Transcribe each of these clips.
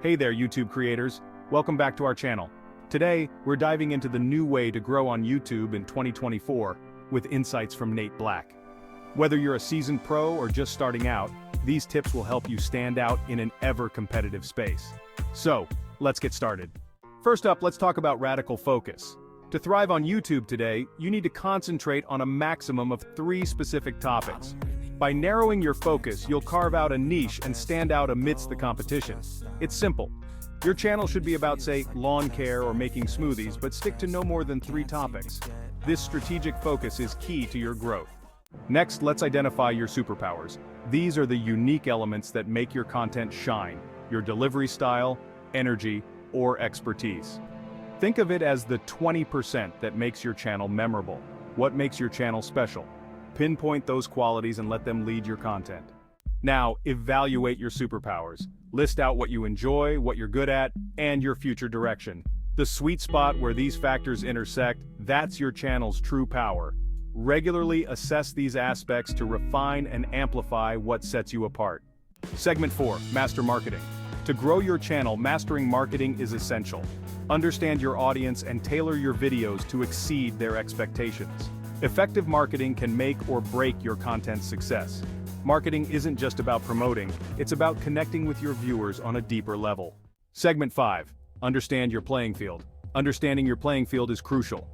Hey there, YouTube creators. Welcome back to our channel. Today, we're diving into the new way to grow on YouTube in 2024 with insights from Nate Black. Whether you're a seasoned pro or just starting out, these tips will help you stand out in an ever-competitive space. So, let's get started. First up, let's talk about radical focus. To thrive on YouTube today, you need to concentrate on a maximum of 3 specific topics. By narrowing your focus, you'll carve out a niche and stand out amidst the competition. It's simple. Your channel should be about, say, lawn care or making smoothies, but stick to no more than 3 topics. This strategic focus is key to your growth. Next, let's identify your superpowers. These are the unique elements that make your content shine: your delivery style, energy, or expertise. Think of it as the 20% that makes your channel memorable. What makes your channel special? Pinpoint those qualities and let them lead your content. Now, evaluate your superpowers. List out what you enjoy, what you're good at, and your future direction. The sweet spot where these factors intersect, that's your channel's true power. Regularly assess these aspects to refine and amplify what sets you apart. Segment 4, Master Marketing. To grow your channel, mastering marketing is essential. Understand your audience and tailor your videos to exceed their expectations. Effective marketing can make or break your content's success. Marketing isn't just about promoting, it's about connecting with your viewers on a deeper level. Segment 5. Understand your playing field. Understanding your playing field is crucial.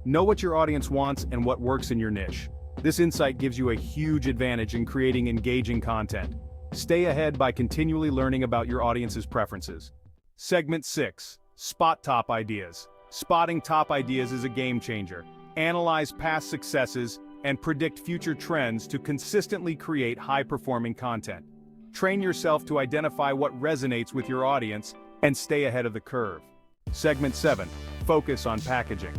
Know what your audience wants and what works in your niche. This insight gives you a huge advantage in creating engaging content. Stay ahead by continually learning about your audience's preferences. Segment 6. Spot top ideas. Spotting top ideas is a game changer. Analyze past successes and predict future trends to consistently create high-performing content. Train yourself to identify what resonates with your audience and stay ahead of the curve. Segment 7. Focus on packaging.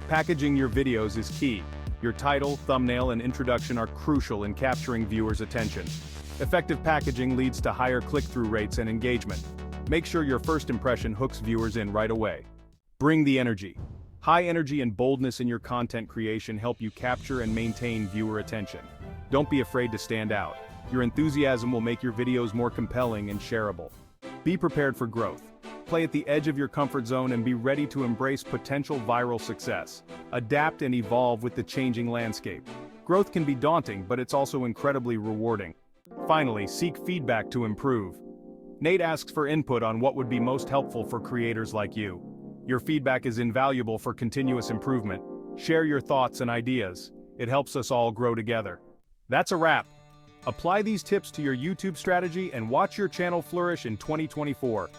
Packaging your videos is key. Your title, thumbnail, and introduction are crucial in capturing viewers' attention. Effective packaging leads to higher click-through rates and engagement. Make sure your first impression hooks viewers in right away. Bring the energy. High energy and boldness in your content creation help you capture and maintain viewer attention. Don't be afraid to stand out. Your enthusiasm will make your videos more compelling and shareable. Be prepared for growth. Play at the edge of your comfort zone and be ready to embrace potential viral success. Adapt and evolve with the changing landscape. Growth can be daunting, but it's also incredibly rewarding. Finally, seek feedback to improve. Nate asks for input on what would be most helpful for creators like you. Your feedback is invaluable for continuous improvement. Share your thoughts and ideas. It helps us all grow together. That's a wrap. Apply these tips to your YouTube strategy and watch your channel flourish in 2024.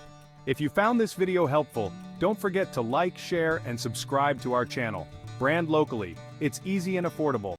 If you found this video helpful, don't forget to like, share, and subscribe to our channel. Brand locally. It's easy and affordable.